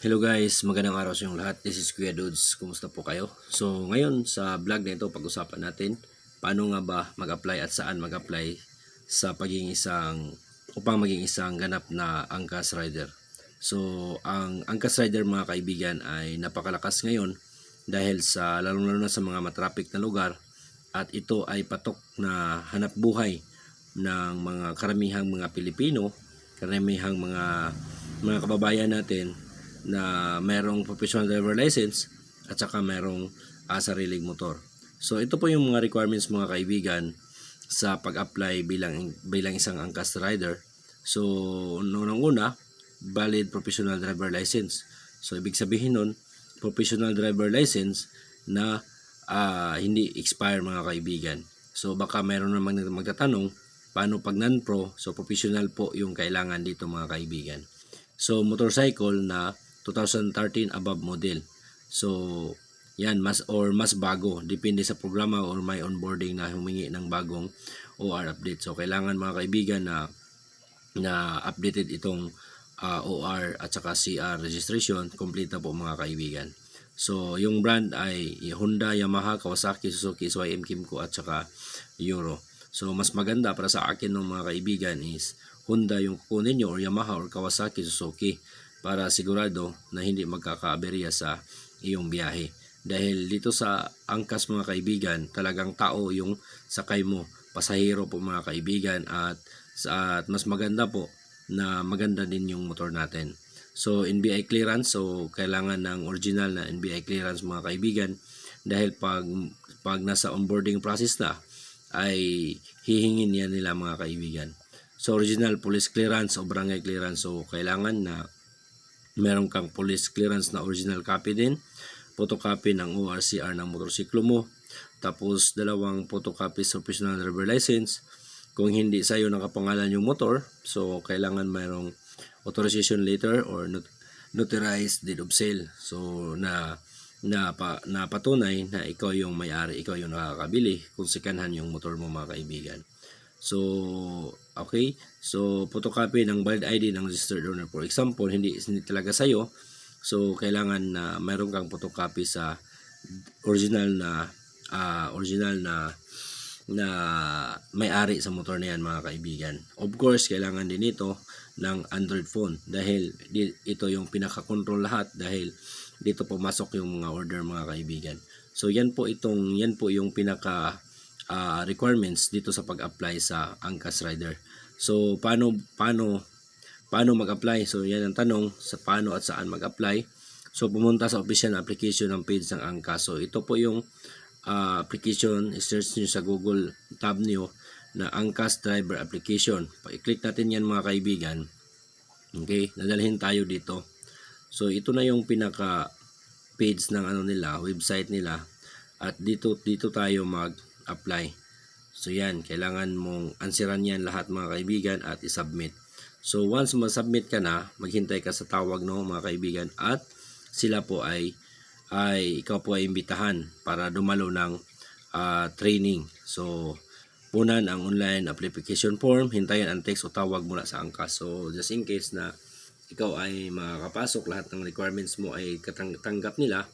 Hello guys, magandang araw sa inyong lahat. This is Kuya Dudes. Kumusta po kayo? So ngayon sa vlog na ito, pag-usapan natin paano nga ba mag-apply at saan mag-apply sa upang maging isang ganap na angkas rider. So ang angkas rider mga kaibigan ay napakalakas ngayon dahil sa lalo na sa mga matraffic na lugar, at ito ay patok na hanap buhay ng mga karamihang mga Pilipino, karamihang mga kababayan natin na merong professional driver license at saka merong sariling motor. So ito po yung mga requirements mga kaibigan sa pag-apply bilang isang angkas rider. So unang-una, valid professional driver license. So ibig sabihin nun, professional driver license na hindi expire mga kaibigan. So baka meron namang magtatanong, paano pag non-pro? So professional po yung kailangan dito mga kaibigan. So motorcycle na 2013 above model. So yan, mas bago, depende sa programa or may onboarding na humingi ng bagong OR update. So kailangan mga kaibigan na updated itong OR at saka CR registration, complete na po mga kaibigan. So yung brand ay Honda, Yamaha, Kawasaki, Suzuki, SYM, Kimco at saka Euro. So mas maganda para sa akin ng mga kaibigan is Honda yung kukunin nyo, or Yamaha or Kawasaki, Suzuki, para sigurado na hindi magkakaaberya sa iyong biyahe. Dahil dito sa angkas mga kaibigan, talagang tao yung sakay mo, pasahero po mga kaibigan, at mas maganda po na maganda din yung motor natin. So NBI clearance, so kailangan ng original na NBI clearance mga kaibigan, dahil pag nasa onboarding process na ay hihingin yan nila mga kaibigan. So original police clearance o barangay clearance, so kailangan na meron kang police clearance na original copy din, photocopy ng ORCR ng motorsiklo mo, tapos 2 photocopy sa professional driver license. Kung hindi sa'yo nakapangalan yung motor, so kailangan mayroong authorization letter or notarized deed of sale. So na patunay na ikaw yung may-ari, ikaw yung nakakabili kung secondhand yung motor mo mga kaibigan. So, okay. So, photocopy ng valid ID ng registered owner. For example, hindi talaga sa'yo. So, kailangan na mayroon kang photocopy sa original na may-ari sa motor na yan mga kaibigan. Of course, kailangan din ito ng Android phone dahil ito yung pinaka-control lahat, dahil dito pumasok yung mga order mga kaibigan. So, yan po yung pinaka requirements dito sa pag-apply sa angkas rider. So paano mag-apply? So yan ang tanong, sa paano at saan mag-apply. So pumunta sa official application ng page ng angkas. So ito po yung application, search niyo sa Google tab niyo na angkas driver application. I-click natin yan mga kaibigan. Okay, nadalhin tayo dito. So ito na yung pinaka page ng website nila, at dito tayo mag-apply. So yan, kailangan mong ansiran yan lahat mga kaibigan at i-submit. So once ma-submit ka na, maghintay ka sa tawag mga kaibigan, at sila po ay ikaw po ay imbitahan para dumalo ng training. So punan ang online application form, hintayin ang text o tawag mula sa angkas. So just in case na ikaw ay makakapasok, lahat ng requirements mo ay katanggap nila,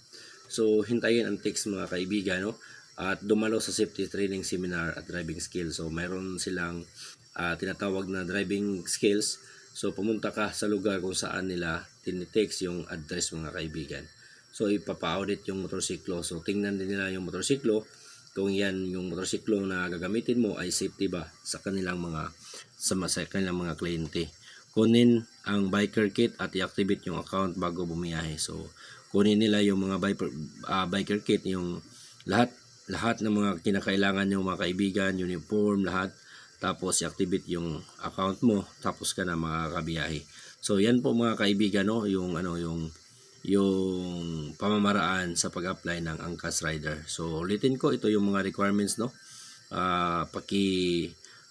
so hintayin ang text mga kaibigan, at dumalo sa safety training seminar at driving skills. So mayroon silang tinatawag na driving skills. So pumunta ka sa lugar kung saan nila tinitext yung address mga kaibigan. So ipapa-audit yung motorsiklo. So tingnan din nila yung motorsiklo, kung yan yung motorsiklo na gagamitin mo ay safety ba sa kanilang mga kliyente. Kunin ang biker kit at i-activate yung account bago bumiyahe. So kunin nila yung mga biker kit, yung lahat ng mga kinakailangan nyo mga kaibigan, uniform, lahat. Tapos i-activate yung account mo, tapos ka na makakabiyahe. So yan po mga kaibigan, yung pamamaraan sa pag-apply ng angkas rider. So ulitin ko, ito yung mga requirements,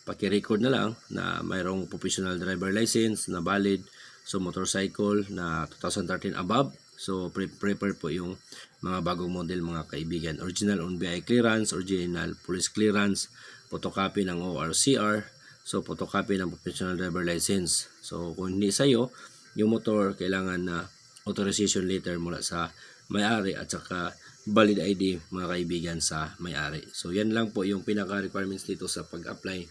paki-record na lang na mayroong professional driver license na valid. So motorcycle na 2013 above. So prepare po yung mga bagong model mga kaibigan. Original NBI clearance, original police clearance, photocopy ng ORCR, so photocopy ng professional driver license. So kung hindi sa'yo yung motor, kailangan na authorization letter mula sa may-ari at saka valid ID mga kaibigan sa may-ari. So yan lang po yung pinaka-requirements dito sa pag-apply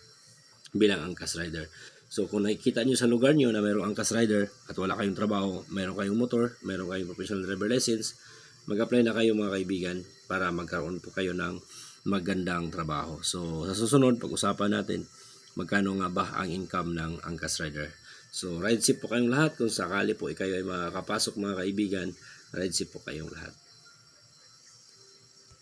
bilang angkas rider. So kung nakikita nyo sa lugar nyo na mayroong angkas rider at wala kayong trabaho, mayroong kayong motor, mayroong kayong professional driver license, mag-apply na kayo mga kaibigan para magkaroon po kayo ng magandang trabaho. So sa susunod, pag-usapan natin magkano nga ba ang income ng angkas rider. So ride safe po kayong lahat. Kung sakali po kayo ay makakapasok mga kaibigan, ride safe po kayong lahat.